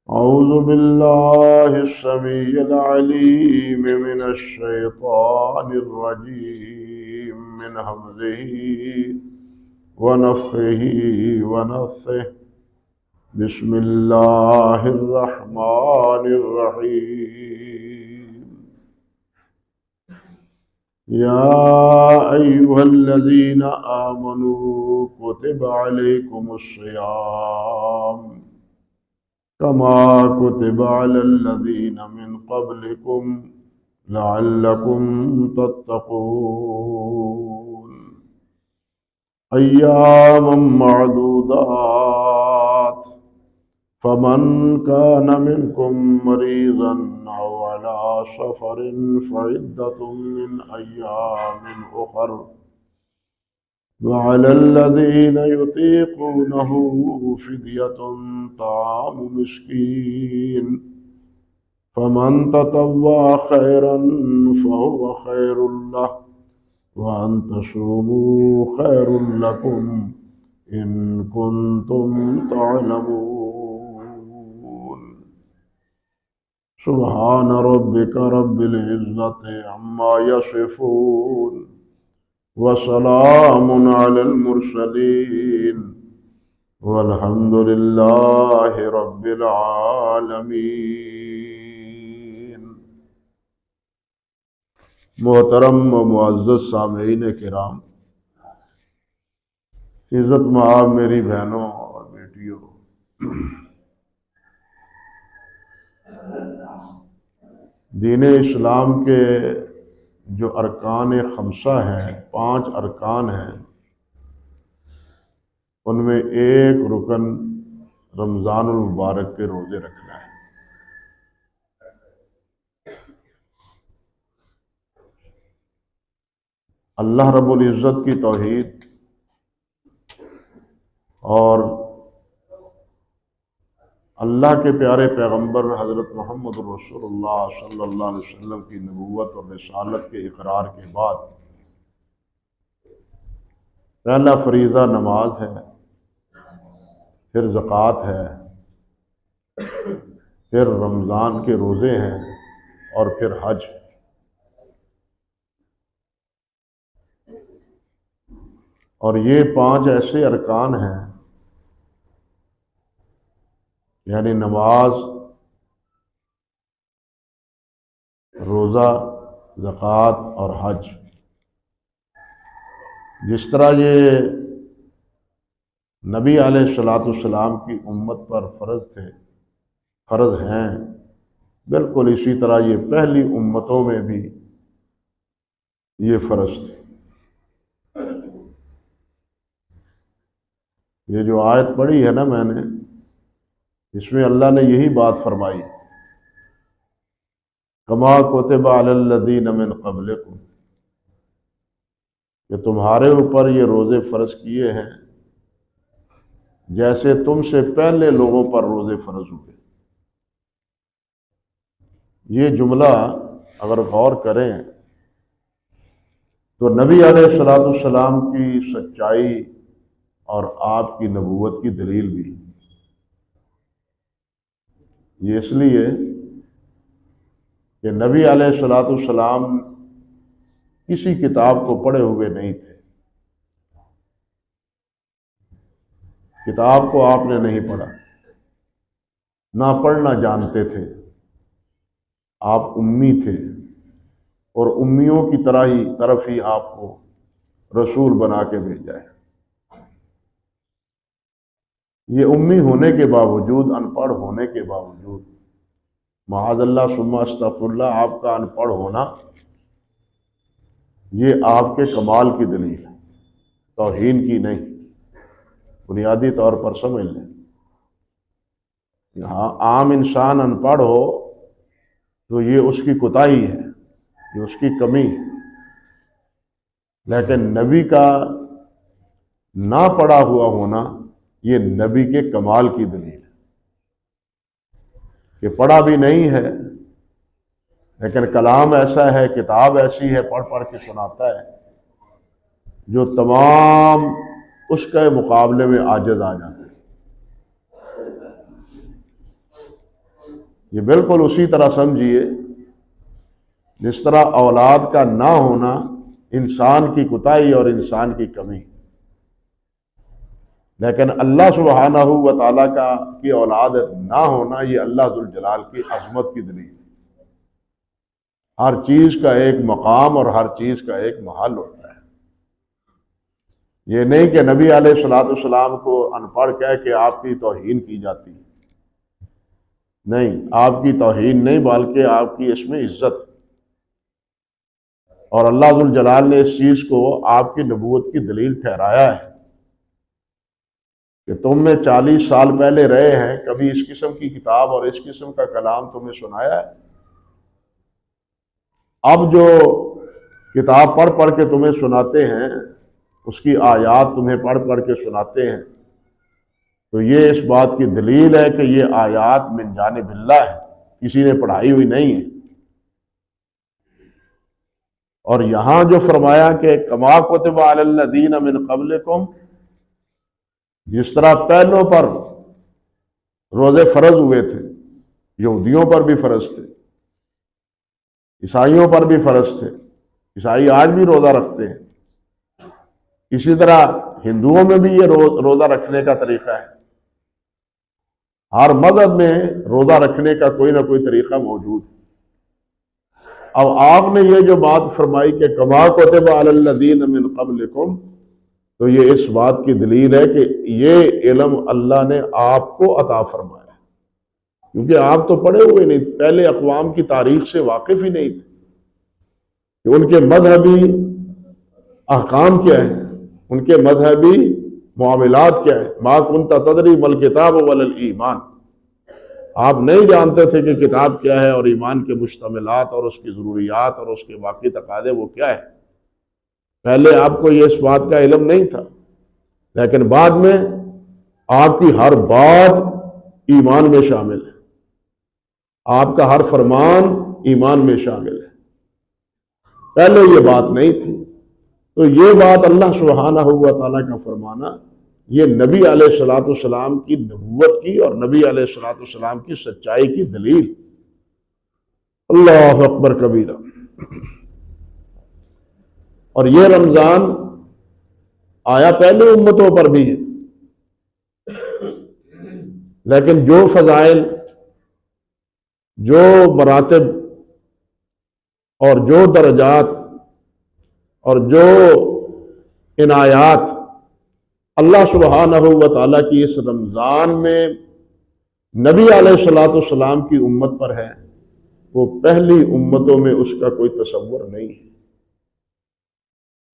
أعوذ بالله السميع العليم من الشيطان الرجيم من همزه ونفخه ونفثه بسم الله الرحمن الرحيم يا أيها الذين آمنوا كتب عليكم الصيام كما كتب على الذين من قبلكم لعلكم تتقون أياما معدودات فمن كان منكم مريضا أو على سفر فعدة من أيام أخر وعلى الذين يطيقونه فدية طعام مسكين فمن تطوع خيرا فهو خير له وأن تصوموا خير لكم إن كنتم تعلمون سبحان ربك رب العزة عما يصفون وسلام على المرسلين والحمد لله رب العالمین۔ محترم و معزز سامعین کرام، عزت مآب میری بہنوں اور بیٹیوں، دین اسلام کے جو ارکان خمسہ ہیں، 5 ارکان ہیں، ان میں ایک رکن رمضان المبارک کے روزے رکھنا ہے۔ اللہ رب العزت کی توحید اور اللہ کے پیارے پیغمبر حضرت محمد رسول اللہ صلی اللہ علیہ وسلم کی نبوت اور رسالت کے اقرار کے بعد پہلا فریضہ نماز ہے، پھر زکوٰۃ ہے، پھر رمضان کے روزے ہیں، اور پھر حج۔ اور یہ 5 ایسے ارکان ہیں، یعنی نماز، روزہ، زکوٰۃ اور حج۔ جس طرح یہ نبی علیہ السلام کی امت پر فرض ہیں، بالکل اسی طرح یہ پہلی امتوں میں بھی یہ فرض تھے۔ یہ جو آیت پڑھی ہے نا میں نے، اس میں اللہ نے یہی بات فرمائی، کما کتب علی الذین من قبلکم، کہ تمہارے اوپر یہ روزے فرض کیے ہیں جیسے تم سے پہلے لوگوں پر روزے فرض ہوئے۔ یہ جملہ اگر غور کریں تو نبی علیہ السلام کی سچائی اور آپ کی نبوت کی دلیل بھی۔ یہ اس لیے کہ نبی علیہ السلام کسی کتاب کو پڑھے ہوئے نہیں تھے، کتاب کو آپ نے نہیں پڑھا، نہ پڑھنا جانتے تھے، آپ امی تھے، اور امیوں کی طرف ہی آپ کو رسول بنا کے بھیجا ہے۔ یہ امی ہونے کے باوجود، ان پڑھ ہونے کے باوجود، معاذ اللہ ثم استغفر اللہ، آپ کا ان پڑھ ہونا یہ آپ کے کمال کی دلیل ہے، توہین کی نہیں۔ بنیادی طور پر سمجھ لیں، یہاں عام انسان ان پڑھ ہو تو یہ اس کی کوتاہی ہے، یہ اس کی کمی ہے، لیکن نبی کا نہ پڑھا ہوا ہونا یہ نبی کے کمال کی دلیل ہے، کہ پڑھا بھی نہیں ہے لیکن کلام ایسا ہے، کتاب ایسی ہے، پڑھ پڑھ کے سناتا ہے جو تمام اس کے مقابلے میں عاجز آ جاتے ہیں۔ یہ بالکل اسی طرح سمجھیے جس طرح اولاد کا نہ ہونا انسان کی کوتاہی اور انسان کی کمی، لیکن اللہ سبحانہ و تعالیٰ کی اولاد نہ ہونا یہ اللہ ذوالجلال کی عظمت کی دلیل ہے۔ ہر چیز کا ایک مقام اور ہر چیز کا ایک محل ہوتا ہے۔ یہ نہیں کہ نبی علیہ الصلوۃ والسلام کو ان پڑھ کہہ کے آپ کی توہین کی جاتی ہے، نہیں، آپ کی توہین نہیں بلکہ آپ کی اس میں عزت، اور اللہ ذوالجلال نے اس چیز کو آپ کی نبوت کی دلیل ٹھہرایا ہے کہ تم میں 40 سال پہلے رہے ہیں، کبھی اس قسم کی کتاب اور اس قسم کا کلام تمہیں سنایا ہے؟ اب جو کتاب پڑھ پڑھ کے تمہیں سناتے ہیں، اس کی آیات تمہیں پڑھ پڑھ کے سناتے ہیں، تو یہ اس بات کی دلیل ہے کہ یہ آیات من جانب اللہ ہے، کسی نے پڑھائی ہوئی نہیں ہے۔ اور یہاں جو فرمایا کہ کما کتب علی الذین من قبلکم، جس طرح پہلوں پر روزے فرض ہوئے تھے، یہودیوں پر بھی فرض تھے، عیسائیوں پر بھی فرض تھے، عیسائی آج بھی روزہ رکھتے ہیں، اسی طرح ہندوؤں میں بھی یہ روزہ رکھنے کا طریقہ ہے۔ ہر مذہب میں روزہ رکھنے کا کوئی نہ کوئی طریقہ موجود ہے۔ اب آپ نے یہ جو بات فرمائی کہ کما کتب علی الذین من قبلکم، تو یہ اس بات کی دلیل ہے کہ یہ علم اللہ نے آپ کو عطا فرمایا، کیونکہ آپ تو پڑھے ہوئے نہیں، پہلے اقوام کی تاریخ سے واقف ہی نہیں تھے کہ ان کے مذہبی احکام کیا ہیں، ان کے مذہبی معاملات کیا ہیں۔ ما کنت تدری ما الکتاب ولا الایمان، آپ نہیں جانتے تھے کہ کتاب کیا ہے اور ایمان کے مشتملات اور اس کی ضروریات اور اس کے واقعی تقاضے وہ کیا ہے۔ پہلے آپ کو یہ اس بات کا علم نہیں تھا، لیکن بعد میں آپ کی ہر بات ایمان میں شامل ہے، آپ کا ہر فرمان ایمان میں شامل ہے، پہلے یہ بات نہیں تھی۔ تو یہ بات اللہ سبحانہ و تعالیٰ کا فرمانا، یہ نبی علیہ الصلوۃ والسلام کی نبوت کی اور نبی علیہ الصلوۃ والسلام کی سچائی کی دلیل۔ اللہ اکبر کبیرہ۔ اور یہ رمضان آیا پہلے امتوں پر بھی ہے، لیکن جو فضائل، جو مراتب اور جو درجات اور جو عنایات اللہ سبحانہ و تعالیٰ کی اس رمضان میں نبی علیہ الصلوۃ والسلام کی امت پر ہے، وہ پہلی امتوں میں اس کا کوئی تصور نہیں ہے۔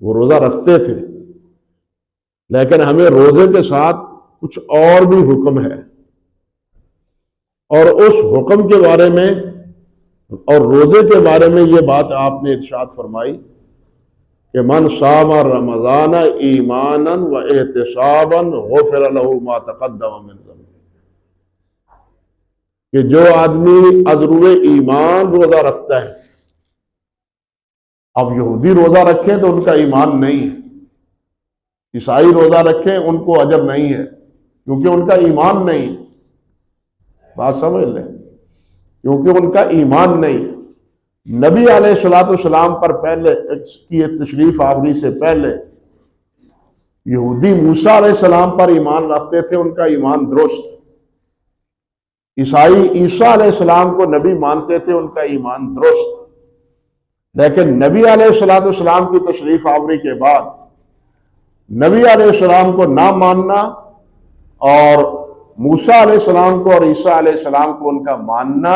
وہ روزہ رکھتے تھے، لیکن ہمیں روزے کے ساتھ کچھ اور بھی حکم ہے، اور اس حکم کے بارے میں اور روزے کے بارے میں یہ بات آپ نے ارشاد فرمائی کہ من صام رمضان ایمانا و احتسابا غفر له ما تقدم من ذنبه، کہ جو آدمی ازرو ایمان روزہ رکھتا ہے۔ اب یہودی روزہ رکھیں تو ان کا ایمان نہیں ہے، عیسائی روزہ رکھیں ان کو اجر نہیں ہے، کیونکہ ان کا ایمان نہیں ہے۔ بات سمجھ لیں، کیونکہ ان کا ایمان نہیں ہے۔ نبی علیہ الصلوۃ والسلام پر پہلے کی تشریف آوری سے پہلے یہودی موسیٰ علیہ السلام پر ایمان رکھتے تھے، ان کا ایمان درست۔ عیسائی عیسیٰ علیہ السلام کو نبی مانتے تھے، ان کا ایمان درست۔ لیکن نبی علیہ الصلوۃ والسلام کی تشریف آوری کے بعد نبی علیہ السلام کو نہ ماننا اور موسیٰ علیہ السلام کو اور عیسیٰ علیہ السلام کو ان کا ماننا،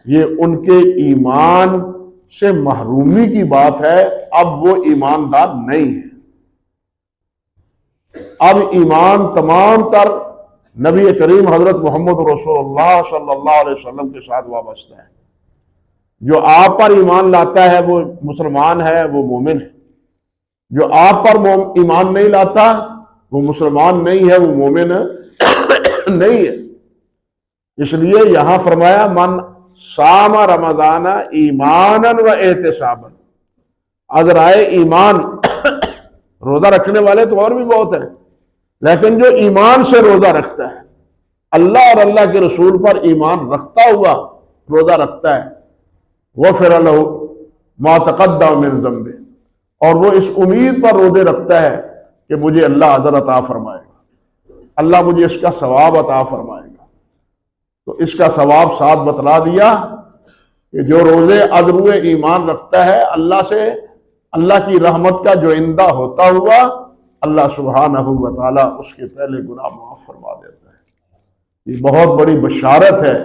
یہ ان کے ایمان سے محرومی کی بات ہے۔ اب وہ ایماندار نہیں ہے۔ اب ایمان تمام تر نبی کریم حضرت محمد رسول اللہ صلی اللہ علیہ وسلم کے ساتھ وابستہ ہے۔ جو آپ پر ایمان لاتا ہے وہ مسلمان ہے، وہ مومن ہے۔ جو آپ پر ایمان نہیں لاتا وہ مسلمان نہیں ہے، وہ مومن نہیں ہے۔ اس لیے یہاں فرمایا من صام رمضان ایمانا و احتسابا، عذرائے ایمان۔ روزہ رکھنے والے تو اور بھی بہت ہیں، لیکن جو ایمان سے روزہ رکھتا ہے، اللہ اور اللہ کے رسول پر ایمان رکھتا ہوا روزہ رکھتا ہے غفر لہ ما تقدم من ذنبہ، اور وہ اس امید پر روزے رکھتا ہے کہ مجھے اللہ اجر عطا فرمائے گا، اللہ مجھے اس کا ثواب عطا فرمائے گا۔ تو اس کا ثواب ساتھ بتلا دیا کہ جو روزے عزم ایمان رکھتا ہے اللہ سے، اللہ کی رحمت کا جو آئندہ ہوتا ہوا، اللہ سبحانہ و تعالیٰ اس کے پہلے گناہ معاف فرما دیتا ہے۔ یہ بہت بڑی بشارت ہے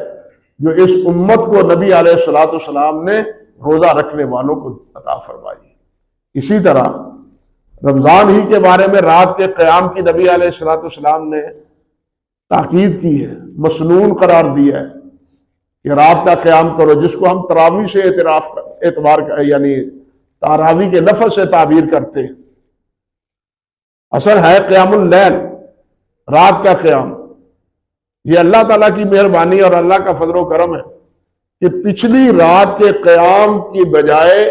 جو اس امت کو نبی علیہ الصلوۃ والسلام نے روزہ رکھنے والوں کو عطا فرمائی۔ اسی طرح رمضان ہی کے بارے میں رات کے قیام کی نبی علیہ الصلوۃ والسلام نے تاکید کی ہے، مسنون قرار دیا ہے کہ رات کا قیام کرو، جس کو ہم تراویح سے اعتبار یعنی تراویح کے لفظ سے تعبیر کرتے ہیں۔ اصل ہے قیام اللیل، رات کا قیام۔ یہ اللہ تعالیٰ کی مہربانی اور اللہ کا فضل و کرم ہے کہ پچھلی رات کے قیام کی بجائے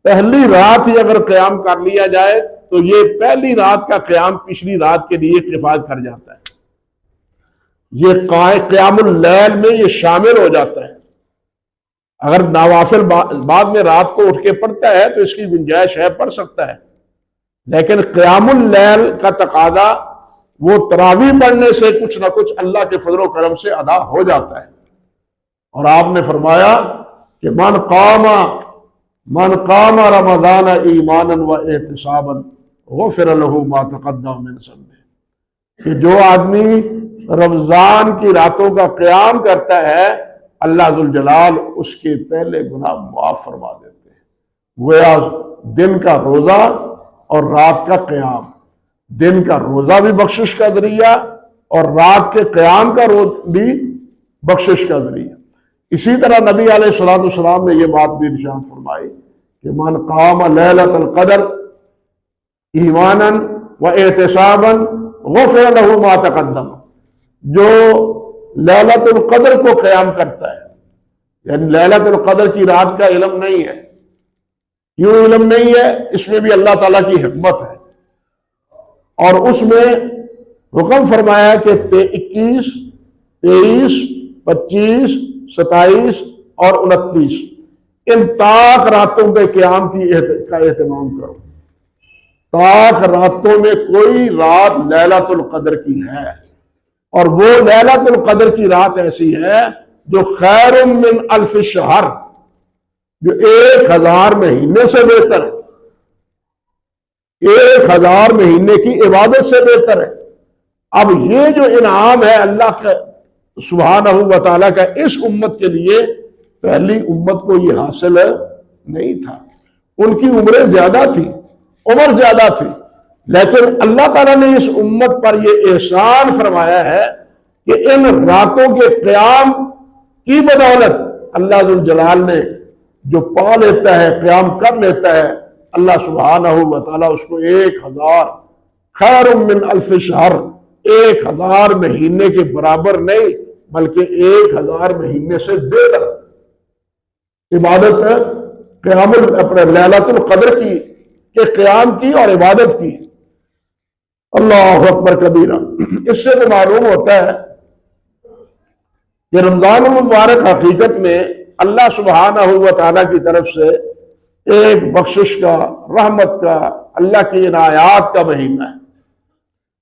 پہلی رات ہی اگر قیام کر لیا جائے تو یہ پہلی رات کا قیام پچھلی رات کے لیے کفایت کر جاتا ہے۔ یہ قیام اللیل میں یہ شامل ہو جاتا ہے۔ اگر نوافل بعد میں رات کو اٹھ کے پڑھتا ہے تو اس کی گنجائش ہے، پڑھ سکتا ہے، لیکن قیام اللیل کا تقاضا وہ تراویح پڑھنے سے کچھ نہ کچھ اللہ کے فضل و کرم سے ادا ہو جاتا ہے۔ اور آپ نے فرمایا کہ من قام رمضان ایمانا و احتسابا غفر له ما تقدم من ذنبه، کہ جو آدمی رمضان کی راتوں کا قیام کرتا ہے اللہ ذوالجلال اس کے پہلے گناہ معاف فرما دیتے ہیں۔ گویا دن کا روزہ اور رات کا قیام، دن کا روزہ بھی بخشش کا ذریعہ اور رات کے قیام کا بھی بخشش کا ذریعہ۔ اسی طرح نبی علیہ الصلوۃ والسلام نے یہ بات بھی ارشاد فرمائی کہ من قام لیلۃ القدر ایمانا و احتسابا غفر له ما تقدم، جو لیلۃ القدر کو قیام کرتا ہے، یعنی لیلۃ القدر کی رات کا علم نہیں ہے۔ کیوں علم نہیں ہے؟ اس میں بھی اللہ تعالیٰ کی حکمت ہے، اور اس میں حکم فرمایا کہ 21، 23، 25، 27 اور 29 ان طاق راتوں کے قیام کا اہتمام کرو۔ طاق راتوں میں کوئی رات لیلۃ القدر کی ہے، اور وہ لیلۃ القدر کی رات ایسی ہے جو خیر من الف شہر، جو 1000 مہینے سے بہتر ہے، 1000 مہینے کی عبادت سے بہتر ہے۔ اب یہ جو انعام ہے اللہ کا سبحانہ و تعالیٰ کا اس امت کے لیے، پہلی امت کو یہ حاصل نہیں تھا۔ ان کی عمریں زیادہ تھی، عمر زیادہ تھی، لیکن اللہ تعالیٰ نے اس امت پر یہ احسان فرمایا ہے کہ ان راتوں کے قیام کی بدولت اللہ ذوالجلال نے جو پا لیتا ہے، قیام کر لیتا ہے، اللہ سبحانہ و تعالیٰ اس کو 1000 خیر من الف شہر، 1000 مہینے کے برابر نہیں بلکہ 1000 مہینے سے بہتر عبادت قیام لیلۃ القدر کی کے قیام کی اور عبادت کی۔ اللہ اکبر کبیرہ۔ اس سے تو معلوم ہوتا ہے کہ رمضان المبارک حقیقت میں اللہ سبحانہ و تعالیٰ کی طرف سے ایک بخشش کا، رحمت کا، اللہ کی عنایات کا مہینہ ہے۔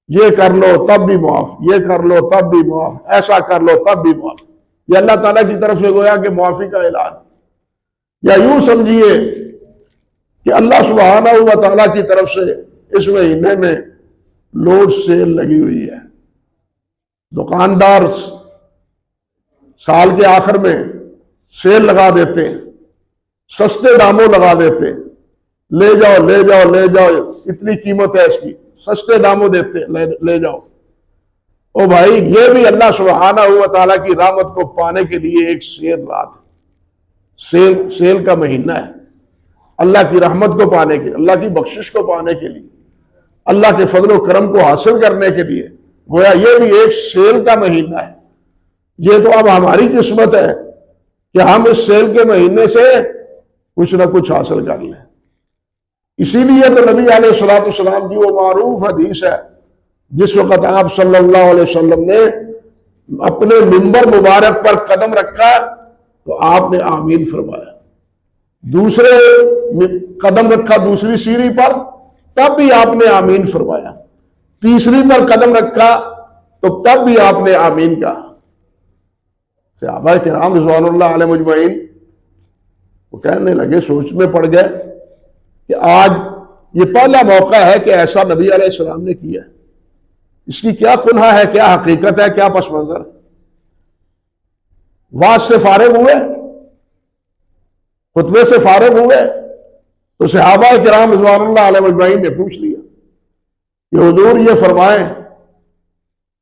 یہ کر لو تب بھی معاف، یہ کر لو تب بھی معاف، ایسا کر لو تب بھی معاف۔ یہ اللہ تعالیٰ کی طرف سے گویا کہ معافی کا اعلان، یا یوں سمجھیے کہ اللہ سبحانہ و تعالیٰ کی طرف سے اس مہینے میں لوڈ سیل لگی ہوئی ہے۔ دکاندار سال کے آخر میں سیل لگا دیتے ہیں، سستے داموں لگا دیتے ہیں، لے جاؤ لے جاؤ لے جاؤ، اتنی قیمت ہے اس کی، سستے داموں دیتے ہیں، لے جاؤ۔ او بھائی، یہ بھی اللہ سبحانہ و تعالیٰ کی رحمت کو پانے کے لیے ایک سیل رات ہے، سیل کا مہینہ ہے، اللہ کی رحمت کو پانے کے، اللہ کی بخشش کو پانے کے لیے، اللہ کے فضل و کرم کو حاصل کرنے کے لیے، گویا یہ بھی ایک سیل کا مہینہ ہے۔ یہ تو اب ہماری قسمت ہے کہ ہم اس سیل کے مہینے سے کچھ نہ کچھ حاصل کر لیں۔ اسی لیے تو نبی علیہ الصلوۃ والسلام کی وہ معروف حدیث ہے، جس وقت آپ صلی اللہ علیہ وسلم نے اپنے منبر مبارک پر قدم رکھا تو آپ نے آمین فرمایا. دوسرے قدم رکھا دوسری سیڑھی پر، تب بھی آپ نے آمین فرمایا. تیسری پر قدم رکھا تو تب بھی آپ نے آمین کہا. صحابہ کرام رضوان اللہ علیہ مجمعین وہ کہنے لگے، سوچ میں پڑ گئے کہ آج یہ پہلا موقع ہے کہ ایسا نبی علیہ السلام نے کیا ہے. اس کی کیا کنہا ہے، کیا حقیقت ہے، کیا پس منظر. واز سے فارغ ہوئے، خطبے سے فارغ ہوئے تو صحابہ کرام رضوان اللہ علیہ مجمعین نے پوچھ لیا کہ حضور یہ فرمائیں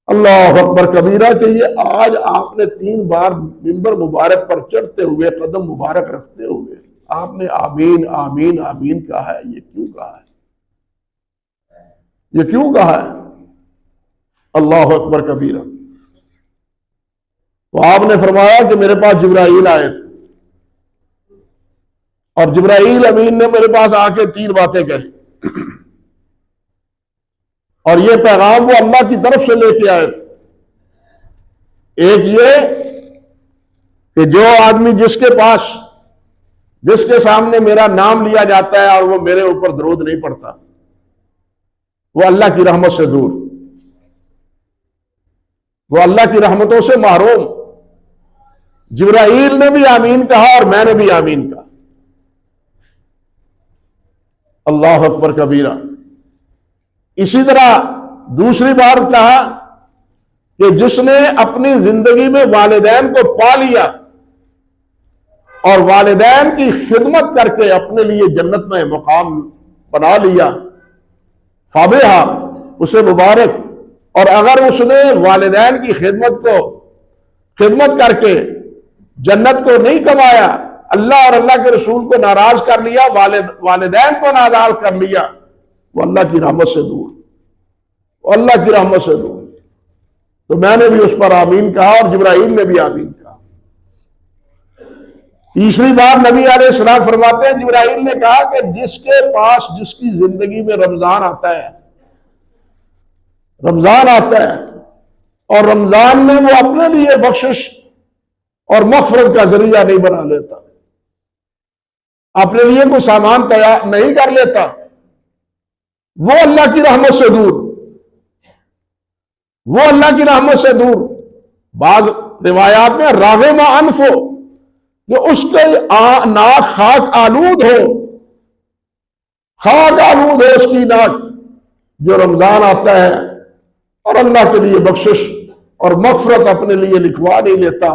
اللہ اکبر کبیرہ کہ یہ آج آپ نے 3 بار ممبر مبارک پر چڑھتے ہوئے قدم مبارک رکھتے ہوئے آپ نے آمین آمین آمین کہا ہے، یہ کیوں کہا ہے؟ یہ کیوں کہا ہے اللہ اکبر کبیرہ؟ تو آپ نے فرمایا کہ میرے پاس جبرائیل آئے تھے اور جبرائیل امین نے میرے پاس آ کے 3 باتیں کہی، اور یہ پیغام وہ اللہ کی طرف سے لے کے آئے تھے. ایک یہ کہ جو آدمی جس کے سامنے میرا نام لیا جاتا ہے اور وہ میرے اوپر درود نہیں پڑتا، وہ اللہ کی رحمت سے دور، وہ اللہ کی رحمتوں سے محروم. جبرائیل نے بھی آمین کہا اور میں نے بھی آمین کہا. اللہ اکبر کبیرہ. اسی طرح دوسری بار کہا کہ جس نے اپنی زندگی میں والدین کو پا لیا اور والدین کی خدمت کر کے اپنے لیے جنت میں مقام بنا لیا، فابہا، اسے مبارک. اور اگر اس نے والدین کی خدمت کر کے جنت کو نہیں کمایا، اللہ اور اللہ کے رسول کو ناراض کر لیا، والدین کو ناراض کر لیا، وہ اللہ کی رحمت سے دور، وہ اللہ کی رحمت سے دور. تو میں نے بھی اس پر آمین کہا اور جبرائیل نے بھی آمین کہا. تیسری بار نبی علیہ السلام فرماتے ہیں جبرائیل نے کہا کہ جس کے پاس جس کی زندگی میں رمضان آتا ہے اور رمضان میں وہ اپنے لیے بخشش اور مغفرت کا ذریعہ نہیں بنا لیتا، اپنے لیے کوئی سامان تیار نہیں کر لیتا، وہ اللہ کی رحمت سے دور، وہ اللہ کی رحمت سے دور. بعض روایات میں راغم انف ہو، کہ اس کے ناک خاک آلود ہو اس کی ناک، جو رمضان آتا ہے اور اللہ کے لیے بخشش اور مغفرت اپنے لیے لکھوا نہیں لیتا،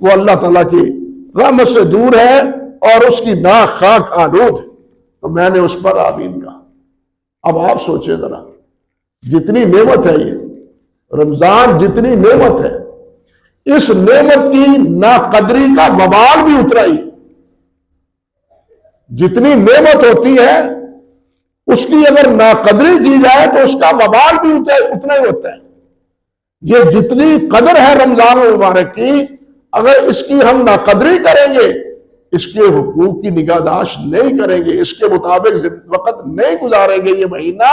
وہ اللہ تعالیٰ کی رحمت سے دور ہے اور اس کی ناک خاک آلود. تو میں نے اس پر آمین کہا. اب آپ سوچیں ذرا، جتنی نعمت ہے یہ رمضان، جتنی نعمت ہے، اس نعمت کی ناقدری کا وبال بھی اترا ہی. جتنی نعمت ہوتی ہے اس کی اگر ناقدری کی جائے تو اس کا وبال بھی اتنا ہی ہوتا ہے. یہ جتنی قدر ہے رمضان المبارک کی، اگر اس کی ہم ناقدری کریں گے، اس کے حقوق کی نگہداشت نہیں کریں گے، اس کے مطابق وقت نہیں گزاریں گے یہ مہینہ،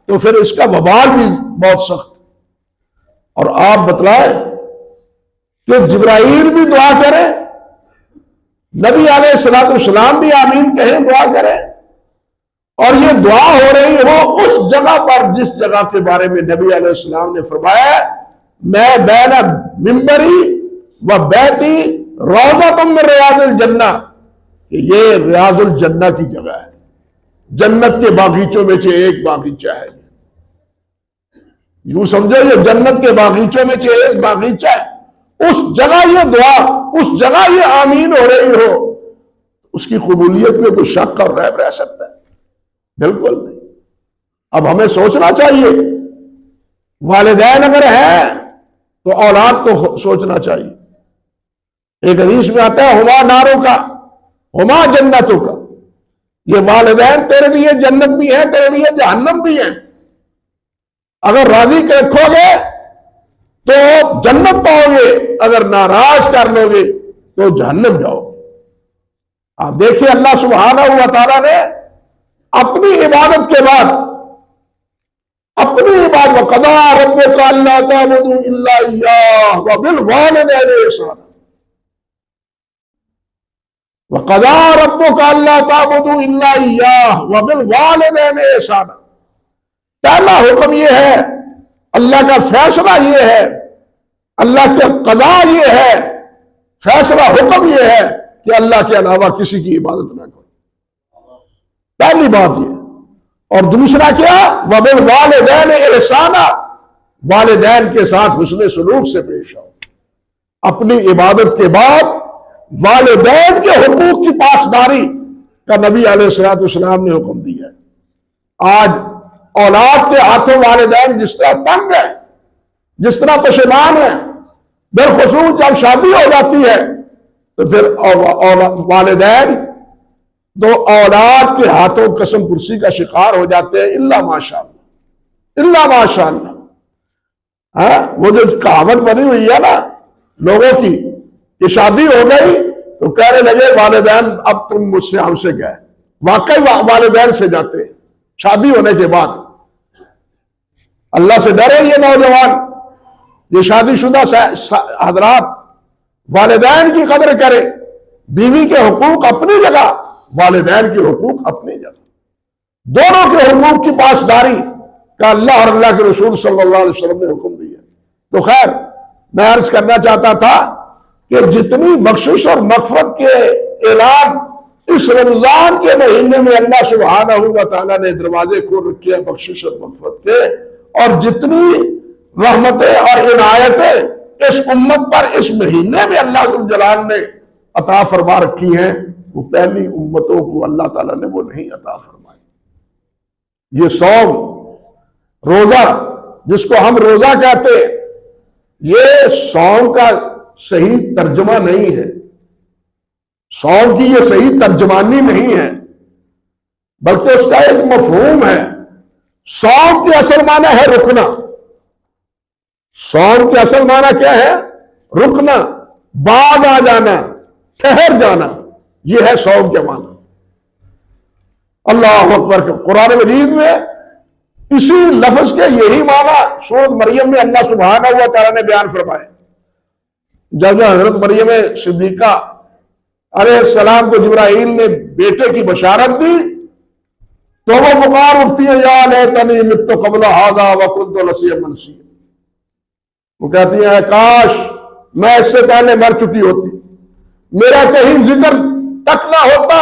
تو پھر اس کا وبال بھی بہت سخت. اور آپ بتلائیں کہ جبرائیل بھی دعا کرے، نبی علیہ السلام بھی آمین کہیں، دعا کرے، اور یہ دعا ہو رہی ہو اس جگہ پر جس جگہ کے بارے میں نبی علیہ السلام نے فرمایا میں بین ممبری و بیتی روضۃ من ریاض الجنہ، کہ یہ ریاض الجنہ کی جگہ ہے، جنت کے باغیچوں میں سے ایک باغیچہ ہے. یوں سمجھو یہ جنت کے باغیچوں میں سے ایک باغیچہ ہے. اس جگہ یہ دعا، اس جگہ یہ آمین ہو رہی ہو، اس کی قبولیت میں کوئی شک اور ریب رہ سکتا ہے؟ بالکل نہیں. اب ہمیں سوچنا چاہیے، والدین اگر ہیں تو اولاد کو سوچنا چاہیے. ایک حدیث میں آتا ہے ہما ناروں کا ہما جنتوں کا، یہ والدین تیرے لیے جنت بھی ہے، تیرے لیے جہنم بھی ہے. اگر راضی رکھو گے تو جنت پاؤ گے، اگر ناراض کر لو گے تو جہنم جاؤ گے. آپ دیکھیں اللہ سبحانہ و تعالیٰ نے اپنی عبادت کے بعد اپنی عبادت وَقَضَىٰ رَبُّكَ أَلَّا تَعْبُدُوا إِلَّا إِيَّاهُ وَبِالْوَالِدَيْنِ إِحْسَانًا، وَقَضَىٰ رَبُّكَ أَلَّا تَعْبُدُوا إِلَّا إِيَّاهُ وَبِالْوَالِدَيْنِ إِحْسَانًا۔ پہلا حکم یہ ہے، اللہ کا فیصلہ یہ ہے، اللہ کا قضا یہ ہے، فیصلہ حکم یہ ہے کہ اللہ کے علاوہ کسی کی عبادت نہ کرو، پہلی بات یہ۔ اور دوسرا کیا؟ وَبِالْوَالِدَيْنِ إِحْسَانًا، والدین کے ساتھ حسن سلوک سے پیش آؤ۔ اپنی عبادت کے بعد والدین کے حقوق کی پاسداری کا نبی علیہ الصلوۃ والسلام نے حکم دیا ہے۔ آج اولاد کے ہاتھوں والدین جس طرح تنگ ہے، جس طرح پشیمان ہے، بالخصوص جب شادی ہو جاتی ہے تو پھر والدین تو اولاد کے ہاتھوں قسم پرسی کا شکار ہو جاتے ہیں، الا ماشاءاللہ، الا ماشاءاللہ۔ وہ جو کہاوت بنی ہوئی ہے نا لوگوں کی کہ شادی ہو گئی تو کہنے لگے والدین اب تم مجھ سے ہم سے گئے، واقعی والدین سے جاتے ہیں شادی ہونے کے بعد۔ اللہ سے ڈرے یہ نوجوان، یہ شادی شدہ حضرات، والدین کی قدر کرے۔ بیوی کے حقوق اپنی جگہ، والدین کے حقوق اپنی جگہ، دونوں کے حقوق کی پاسداری کا اللہ اور اللہ کے رسول صلی اللہ علیہ وسلم نے حکم دیا۔ تو خیر، میں عرض کرنا چاہتا تھا کہ جتنی بخشش اور مغفرت کے اعلان اس رمضان کے مہینے میں اللہ سبحانہ و تعالیٰ نے دروازے کھول رکھے ہیں بخشش اور مغفرت کے، اور جتنی رحمتیں اور عنایتیں اس امت پر اس مہینے میں اللہ ذوالجلال نے عطا فرما رکھی ہیں، وہ پہلی امتوں کو اللہ تعالیٰ نے وہ نہیں عطا فرمائی۔ یہ صوم، روزہ جس کو ہم روزہ کہتے ہیں، یہ صوم کا صحیح ترجمہ نہیں ہے، صوم کی یہ صحیح ترجمانی نہیں ہے، بلکہ اس کا ایک مفہوم ہے۔ صوم کے اصل معنی ہے رکنا۔ صوم کے اصل معنی کیا ہے؟ رکنا، بعد آ جانا، ٹھہر جانا، یہ ہے صوم کے معنی۔ اللہ اکبر۔ قرآن مجید میں اسی لفظ کے یہی معنی سورۃ مریم میں اللہ سبحانہ و تعالیٰ نے بیان فرمائے۔ جب حضرت مریم صدیقہ علیہ السلام کو جبرائیل نے بیٹے کی بشارت دی تو وہ پکار اٹھتی ہے، یا لیتنی مت قبل ھذا وکنت نسیا منسیا۔ وہ کہتی ہیں کاش میں اس سے پہلے مر چکی ہوتی، میرا کہیں ذکر تک نہ ہوتا،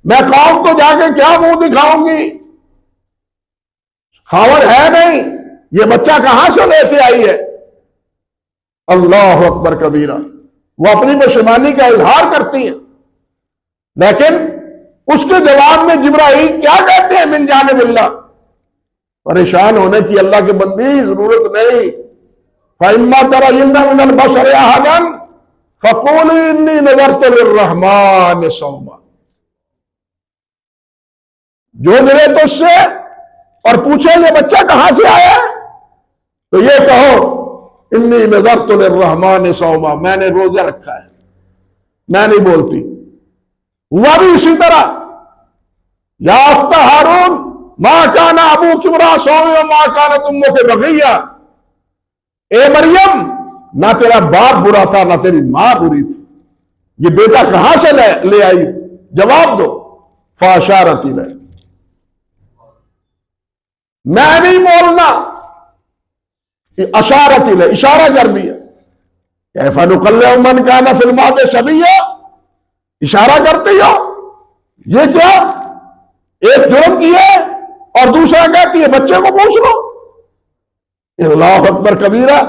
میں قوم کو جا کے کیا منہ دکھاؤں گی، خاور ہے نہیں، یہ بچہ کہاں سے لے کے آئی ہے۔ اللہ اکبر کبیرہ۔ وہ اپنی پشیمانی کا اظہار کرتی ہیں، لیکن اس کے جواب میں جبرائیل کیا کہتے ہیں؟ من جانب اللہ۔ پریشان ہونے کی اللہ کے بندی ضرورت نہیں۔ فَإِمَّا تَرَيِنَّ مِنَ الْبَشَرِ أَحَدًا فَقُولِي إِنِّي نَذَرْتُ لِلرَّحْمَٰنِ صَوْمًا۔ جو ملے تو اس سے اور پوچھے یہ بچہ کہاں سے آیا ہے تو یہ کہو انی نذرت للرحمن صوما، میں نے روزہ رکھا ہے، میں نہیں بولتی۔ ہوا بھی اسی طرح، یا اخت ہارون ما کان ابوک امرأ سوء وما کانت امک بغیہ، اے مریم نہ تیرا باپ برا تھا نہ تیری ماں بری تھی، یہ بیٹا کہاں سے لے آئی، جواب دو۔ فاشارت الیہ، میں نہیں بولنا، اشارت الیہ، اشارہ کر دیا۔ کیف نکلم من کان فی المہد صبیا، اشارہ کرتے ہو، یہ کیا ایک جرم کی ہے اور دوسرا کہتی ہے بچے کو پوچھ لو۔ اللہ اکبر کبیرہ،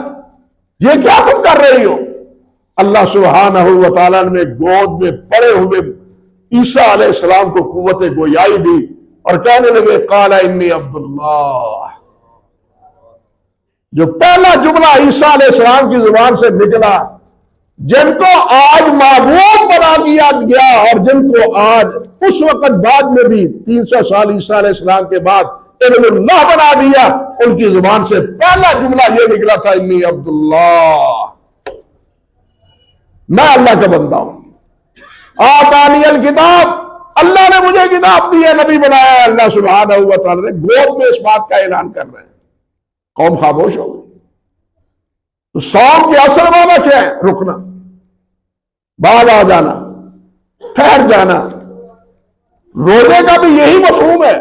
یہ کیا تم کر رہی ہو؟ اللہ سبحانہ و تعالیٰ نے گود میں پڑے ہوئے عیسیٰ علیہ السلام کو قوت گویائی دی اور کہنے لگے قال انی عبداللہ۔ جو پہلا جملہ عیسیٰ علیہ السلام کی زبان سے نکلا، جن کو آج معبود بنا دیا گیا اور جن کو آج اس وقت بعد میں بھی 300 سال عیسیٰ علیہ السلام کے بعد ابن اللہ بنا دیا، ان کی زبان سے پہلا جملہ یہ نکلا تھا انی عبداللہ، میں اللہ کا بندہ ہوں۔ آتانی الکتاب، اللہ نے مجھے کتاب دی ہے، نبی بنایا ہے، اللہ سبحانہ و تعالیٰ نے گود میں اس بات کا اعلان کر رہے ہیں۔ قوم خاموش ہو گئی۔ تو صوم کی اصل معنی کیا ہے؟ رکنا، بعد آ جانا، ٹھہر جانا. روزے کا بھی یہی مفہوم ہے.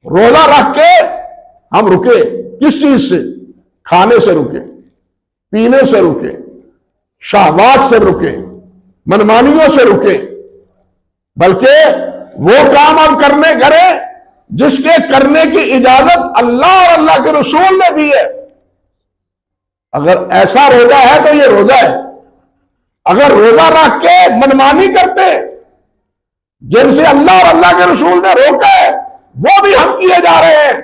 روزہ رکھ کے ہم رکے. کس چیز سے؟ کھانے سے رکے، پینے سے رکے، شہوات سے رکے، منمانیوں سے رکے، بلکہ وہ کام ہم کرنے کریں جس کے کرنے کی اجازت اللہ اور اللہ کے رسول نے دی ہے. اگر ایسا روزہ ہے تو یہ روزہ ہے. اگر روزہ رکھ کے منمانی کرتے جن سے اللہ اور اللہ کے رسول نے روکا ہے وہ بھی ہم کیے جا رہے ہیں،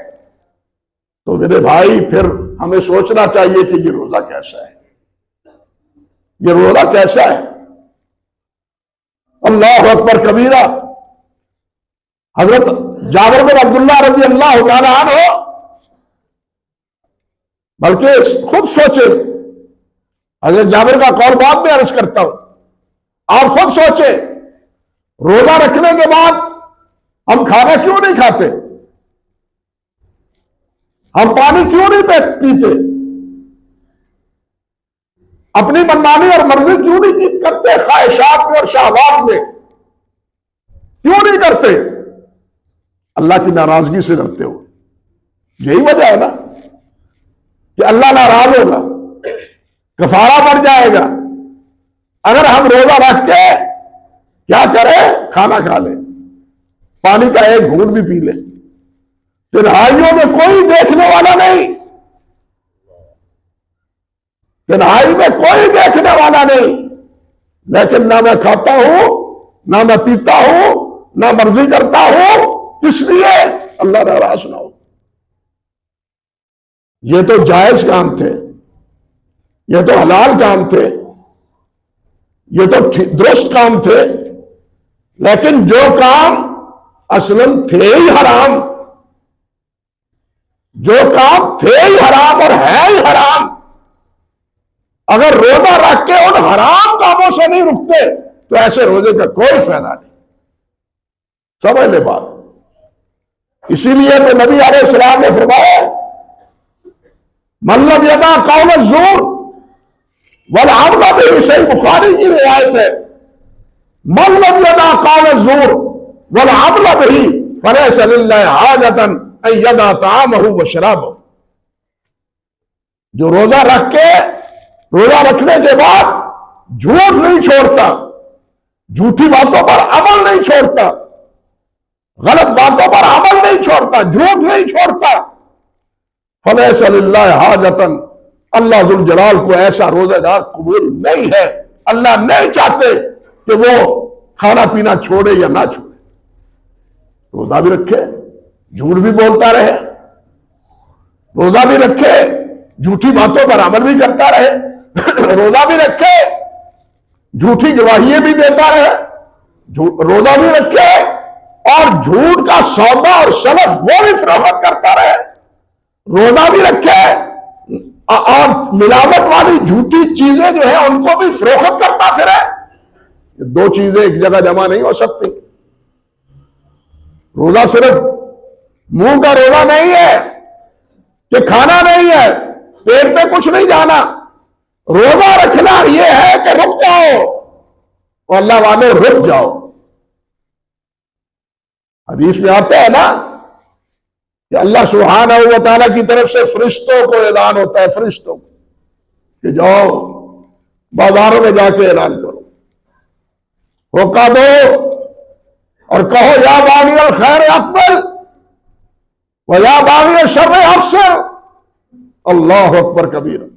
تو میرے بھائی پھر ہمیں سوچنا چاہیے کہ یہ روزہ کیسا ہے، یہ روزہ کیسا ہے. اللہ اکبر کبیرہ. حضرت جابر بن عبداللہ رضی اللہ تعالیٰ عنہ بلکہ خود سوچے. حضرت جابر کا قول بعد میں عرض کرتا ہوں. آپ خود سوچے روزہ رکھنے کے بعد ہم کھانا کیوں نہیں کھاتے؟ ہم پانی کیوں نہیں پیتے؟ اپنی منمانی اور مرضی کیوں نہیں کرتے؟ خواہشات میں اور شہوات میں کیوں نہیں کرتے؟ اللہ کی ناراضگی سے کرتے ہو. یہی وجہ ہے نا کہ اللہ ناراض ہوگا، کفارہ پڑ جائے گا. اگر ہم روزہ رکھ کے کیا کریں؟ کھانا کھا لیں، پانی کا ایک گھونٹ بھی پی لیں، تنہائیوں میں کوئی دیکھنے والا نہیں، تنہائی میں کوئی دیکھنے والا نہیں، لیکن نہ میں کھاتا ہوں نہ میں پیتا ہوں نہ مرضی کرتا ہوں. اس لیے اللہ ناراض نہ ہو. یہ تو جائز کام تھے، یہ تو حلال کام تھے، یہ تو درست کام تھے، لیکن جو کام اصلاً تھے ہی حرام، جو کام تھے ہی حرام اور ہے ہی حرام، اگر روزہ رکھ کے ان حرام کاموں سے نہیں رکتے تو ایسے روزے کا کوئی فائدہ نہیں. سمجھ لے بات. اسی لیے تو نبی علیہ السلام نے فرمایا من لم یدع قول الزور والعمل به، صحیح بخاری کی روایت ہے، من لم یدع قول الزور والعمل به فلیس للہ حاجۃ ان یدع طعامہ وشرابہ. جو روزہ رکھ کے روزہ رکھنے کے بعد جھوٹ نہیں چھوڑتا، جھوٹی باتوں پر عمل نہیں چھوڑتا، غلط باتوں پر عمل نہیں چھوڑتا، جھوٹ نہیں چھوڑتا، فلیس للہ حاجۃ، اللہ ذوالجلال کو ایسا روزہ دار قبول نہیں ہے. اللہ نہیں چاہتے کہ وہ کھانا پینا چھوڑے یا نہ چھوڑے. روزہ بھی رکھے جھوٹ بھی بولتا رہے، روزہ بھی رکھے جھوٹی باتوں پر عمل بھی کرتا رہے، روزہ بھی رکھے جھوٹی گواہیاں بھی دیتا رہے، روزہ بھی رکھے اور جھوٹ کا سودا اور سلف وہ بھی فروخت کرتا رہے، روزہ بھی رکھے اور ملاوٹ والی جھوٹی چیزیں جو ہیں ان کو بھی فروخت کرتا پھرے. یہ دو چیزیں ایک جگہ جمع نہیں ہو سکتی. روزہ صرف منہ کا روزہ نہیں ہے کہ کھانا نہیں ہے، پیٹ پہ کچھ نہیں جانا. روزہ رکھنا یہ ہے کہ رک جاؤ اور اللہ والے رک جاؤ. حدیث میں آتا ہے نا کہ اللہ سبحانہ و تعالیٰ کی طرف سے فرشتوں کو اعلان ہوتا ہے، فرشتوں کو، کہ جاؤ بازاروں میں جا کے اعلان کرو، ہوکا دو اور کہو یا باغی الخیر اقبل و یا باغی الشر ابصر. اللہ اکبر کبیرہ.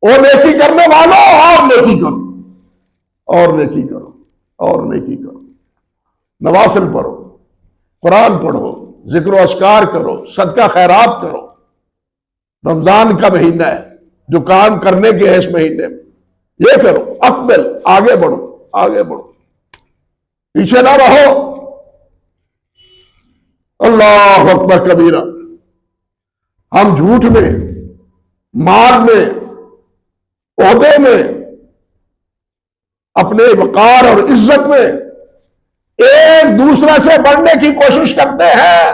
اور نیکی کرنے والوں اور نیکی کرو، اور نیکی کرو، اور نیکی کرو. نوافل پڑھو، قرآن پڑھو، ذکر و اذکار کرو، صدقہ خیرات کرو. رمضان کا مہینہ ہے، جو کام کرنے کے ہے اس مہینے میں یہ کرو. اقبل، آگے بڑھو، آگے بڑھو، پیچھے نہ رہو. اللہ اکبر کبیرہ. ہم جھوٹ میں، مال میں، عہدے میں، اپنے وقار اور عزت میں ایک دوسرے سے بڑھنے کی کوشش کرتے ہیں.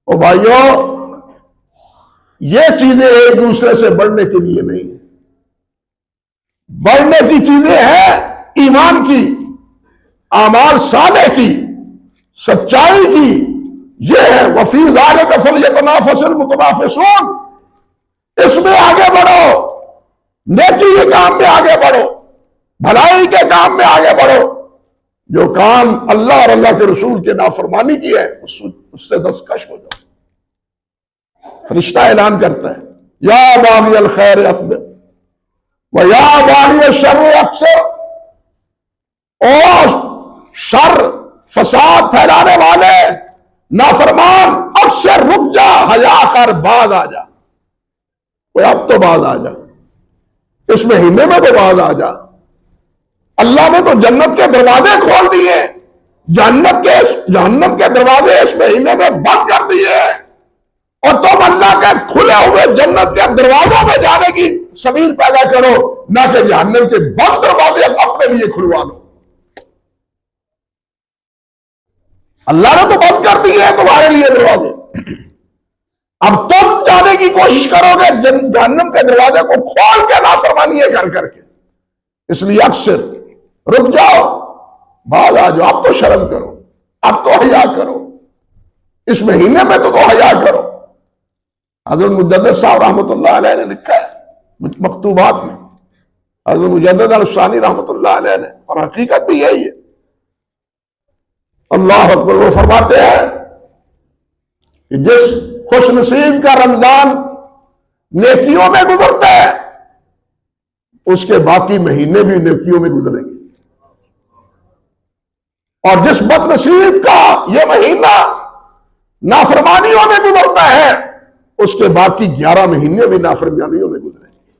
او بھائیو، یہ چیزیں ایک دوسرے سے بڑھنے کے لیے نہیں ہیں. بڑھنے کی چیزیں ہیں ایمان کی، اعمال صالح کی، سچائی کی، یہ ہے وفی ذالک فلیتنافس المتنافسون۔ اس میں آگے بڑھو، نیکی کے کام میں آگے بڑھو، بھلائی کے کام میں آگے بڑھو۔ جو کام اللہ اور اللہ کے رسول کے نافرمانی کی ہے اس سے دستکش ہو جاؤ۔ فرشتہ اعلان کرتا ہے یا باغی الخیر اقبل و یا باغی الشر اقصر، اور شر فساد پھیلانے والے نافرمان اکثر رک جا، حیا کر، باز آ جا۔ اب تو باز آ جا، اس مہینے میں تو باز آ جا۔ اللہ نے تو جنت کے دروازے کھول دیے، جہنم کے دروازے اس مہینے میں بند کر دیے، اور تم اللہ کے کھلے ہوئے جنت کے دروازوں میں جانے کی سبیل پیدا کرو، نہ کہ جہنم کے بند دروازے اپنے لیے کھلوا لو۔ اللہ نے تو بند کر دیے تمہارے لیے دروازے، اب تم جانے کی کوشش کرو گے جہنم کے دروازے کو کھول کے نافرمانیاں کر کر کے۔ اس لیے اکثر رک جاؤ، باز آ جاؤ، اب تو شرم کرو، اب تو حیا کرو، اس مہینے میں تو حیا کرو۔ حضرت مجدد صاحب رحمۃ اللہ علیہ نے لکھا ہے مکتوبات میں، حضرت مجدد الثانی رحمۃ اللہ علیہ نے، اور حقیقت بھی یہی ہے۔ اللہ اکبر، وہ فرماتے ہیں کہ جس خوش نصیب کا رمضان نیکیوں میں گزرتا ہے اس کے باقی مہینے بھی نیکیوں میں گزریں گے، اور جس بد نصیب کا یہ مہینہ نافرمانیوں میں گزرتا ہے اس کے باقی 11 مہینے بھی نافرمانیوں میں گزریں گے۔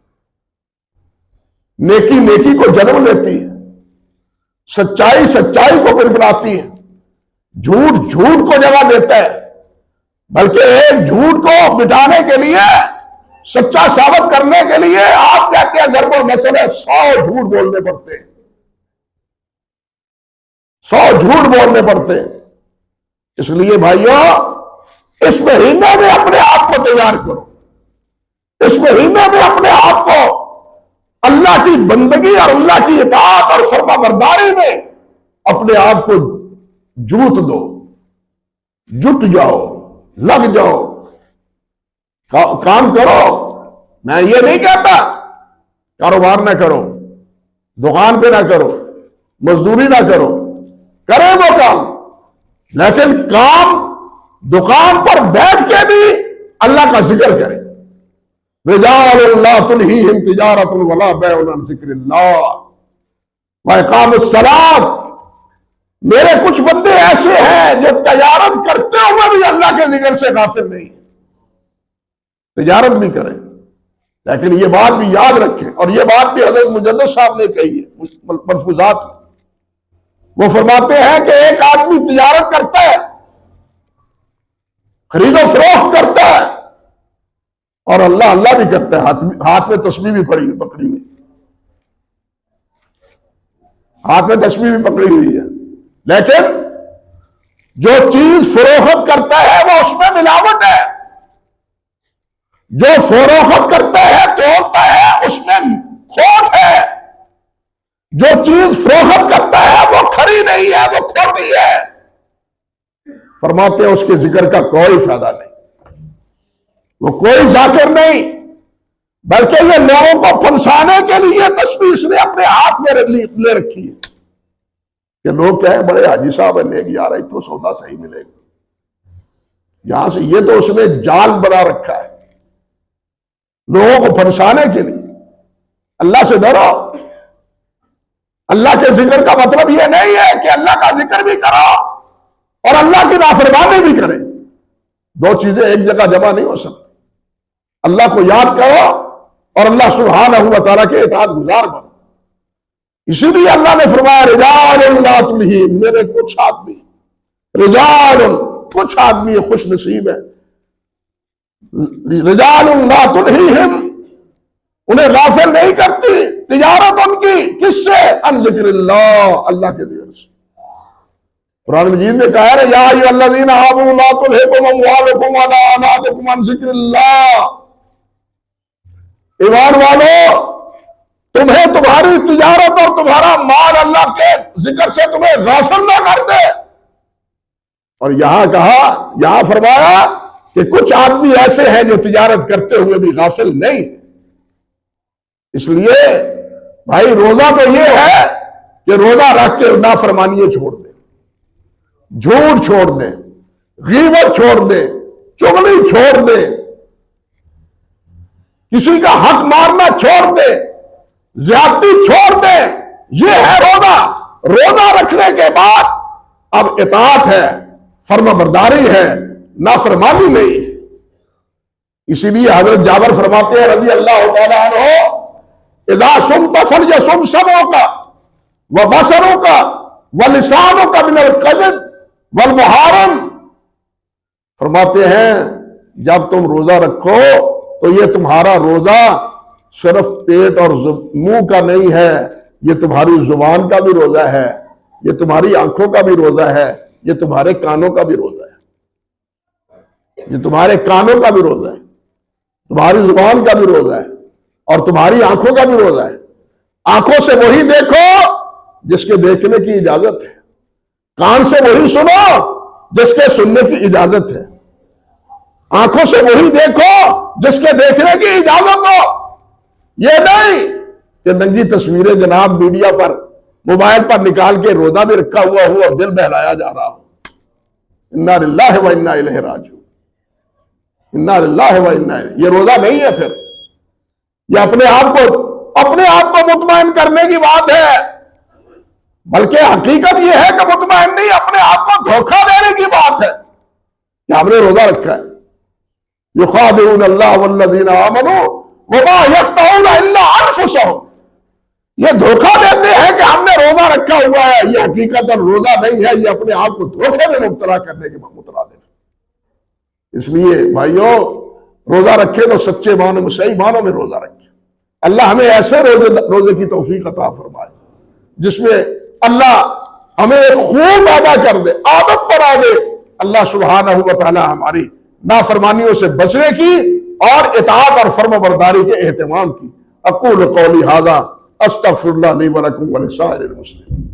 نیکی نیکی کو جنم لیتی ہے، سچائی سچائی کو بناتی ہے، جھوٹ جھوٹ کو جگہ دیتا ہے، بلکہ ایک جھوٹ کو مٹانے کے لیے، سچا ثابت کرنے کے لیے آپ کہتے ہیں ضرب المثل ہے 100 جھوٹ بولنے پڑتے ہیں، 100 جھوٹ بولنے پڑتے ہیں۔ اس لیے بھائیوں، اس مہینے میں اپنے آپ کو تیار کرو، اس مہینے میں اپنے آپ کو اللہ کی بندگی اور اللہ کی اطاعت اور فرما برداری میں اپنے آپ کو جوت دو، جٹ جاؤ، لگ جاؤ، کام کرو۔ میں یہ نہیں کہتا کاروبار نہ کرو، دکان پہ نہ کرو، مزدوری نہ کرو، کرے وہ کام، لیکن کام دکان پر بیٹھ کے بھی اللہ کا ذکر کرے۔ رجال لا تلہیہم تجارۃ ولا بیع عن ذکر اللہ واقام الصلاۃ۔ میرے کچھ بندے ایسے ہیں جو تجارت کرتے ہوئے بھی اللہ کے ذکر سے غافل نہیں، تجارت بھی کریں، لیکن یہ بات بھی یاد رکھیں، اور یہ بات بھی حضرت مجدد صاحب نے کہی ہے ملفوظات میں۔ وہ فرماتے ہیں کہ ایک آدمی تجارت کرتا ہے، خرید و فروخت کرتا ہے، اور اللہ اللہ بھی کرتا ہے، ہاتھ میں تسبیح بھی پکڑی ہوئی، ہاتھ میں تسبیح بھی پکڑی ہوئی ہے، لیکن جو چیز فروخت کرتا ہے وہ اس میں ملاوٹ ہے، جو فروخت کرتا ہے توڑتا ہے اس میں کھوٹ ہے، جو چیز فروخت کرتا ہے وہ کھری نہیں ہے، وہ کھوٹی ہے۔ فرماتے ہیں اس کے ذکر کا کوئی فائدہ نہیں، وہ کوئی ذاکر نہیں، بلکہ یہ لوگوں کو پھنسانے کے لیے تسبیح اس نے اپنے ہاتھ میں لے رکھی ہے کہ لوگ کہیں بڑے حاجی صاحب ہے نیک یار ہے تو سودا صحیح ملے گا، یہاں سے یہ تو اس نے جال بنا رکھا ہے لوگوں کو پھنسانے کے لیے۔ اللہ سے ڈرو، اللہ کے ذکر کا مطلب یہ نہیں ہے کہ اللہ کا ذکر بھی کرو اور اللہ کی نافرمانی بھی کرے، دو چیزیں ایک جگہ جمع نہیں ہو سکتی۔ اللہ کو یاد کرو اور اللہ سبحانہ و تعالیٰ کے اطاعت گزار بنو۔ اسی لیے اللہ نے فرمایا رجال لا تلہیہم، میرے کچھ آدمی، رجال کچھ آدمی خوش نصیب ہے، رجال لا تلہیہم، انہیں غافل نہیں کرتی تجارت ان کی، کس سے؟ عن ذکر اللہ، اللہ کے ذکر سے۔ قرآن مجید میں کہا ہے یا ایھا الذین آمنوا لا تلہکم اموالکم ولا اولادکم عن ذکر اللہ، ایمان والو تمہیں تمہاری تجارت اور تمہارا مال اللہ کے ذکر سے تمہیں غافل نہ کر دے۔ اور یہاں کہا، یہاں فرمایا کہ کچھ آدمی ایسے ہیں جو تجارت کرتے ہوئے بھی غافل نہیں ہیں۔ اس لیے بھائی روزہ تو یہ ہے کہ روزہ رکھ کے نافرمانیاں چھوڑ دیں، جھوٹ چھوڑ دیں، غیبت چھوڑ دیں، چغلی چھوڑ دیں، کسی کا حق مارنا چھوڑ دیں، زیادتی چھوڑ دیں۔ یہ ہے روزہ۔ روزہ رکھنے کے بعد اب اطاعت ہے، فرما برداری ہے، نافرمانی نہیں ہے۔ اسی لیے حضرت جابر فرماتے ہیں رضی اللہ تعالیٰ عنہ، اذا صمت فلیصم سمعک وبصرک ولسانک من الکذب والمحارم۔ فرماتے ہیں جب تم روزہ رکھو تو یہ تمہارا روزہ صرف پیٹ اور منہ کا نہیں ہے، یہ تمہاری زبان کا بھی روزہ ہے، یہ تمہاری آنکھوں کا بھی روزہ ہے، یہ تمہارے کانوں کا بھی روزہ ہے، یہ تمہارے کانوں کا بھی روزہ ہے، تمہاری زبان کا بھی روزہ ہے، اور تمہاری آنکھوں کا بھی روزہ ہے۔ آنکھوں سے وہی دیکھو جس کے دیکھنے کی اجازت ہے، کان سے وہی سنو جس کے سننے کی اجازت ہے، آنکھوں سے وہی دیکھو جس کے دیکھنے کی اجازت ہو۔ یہ نہیں کہ ننگی تصویریں جناب میڈیا پر موبائل پر نکال کے روزہ بھی رکھا ہوا ہو اور دل بہلایا جا رہا ہو۔ انا للہ و انا الیہ راجعون، انا للہ و انا الیہ۔ یہ روزہ نہیں ہے، پھر یہ اپنے آپ کو مطمئن کرنے کی بات ہے، بلکہ حقیقت یہ ہے کہ مطمئن نہیں، اپنے آپ کو دھوکہ دینے کی بات ہے کہ ہم نے روزہ رکھا ہے۔ یخادعون اللہ والذین آمنوا وما یخدعون الا انفسهم۔ یہ دھوکہ دیتے ہیں کہ ہم نے روزہ رکھا ہوا ہے، یہ حقیقت روزہ نہیں ہے، یہ اپنے آپ کو دھوکے میں مبتلا کرنے کے مترادف ہے۔ اس لیے بھائیوں روزہ رکھے تو سچے معنوں میں، صحیح معنوں میں روزہ رکھے۔ اللہ ہمیں ایسے روزے کی توفیق عطا فرمائے جس میں اللہ ہمیں ایک خوب ادا کر دے، عادت بنا دے، اللہ سبحانہ و تعالی ہماری نافرمانیوں سے بچنے کی اور اطاعت اور فرما برداری کے اہتمام کی۔ اقول قولی ھذا استغفر اللہ لی ولکم ولسائر المسلمین۔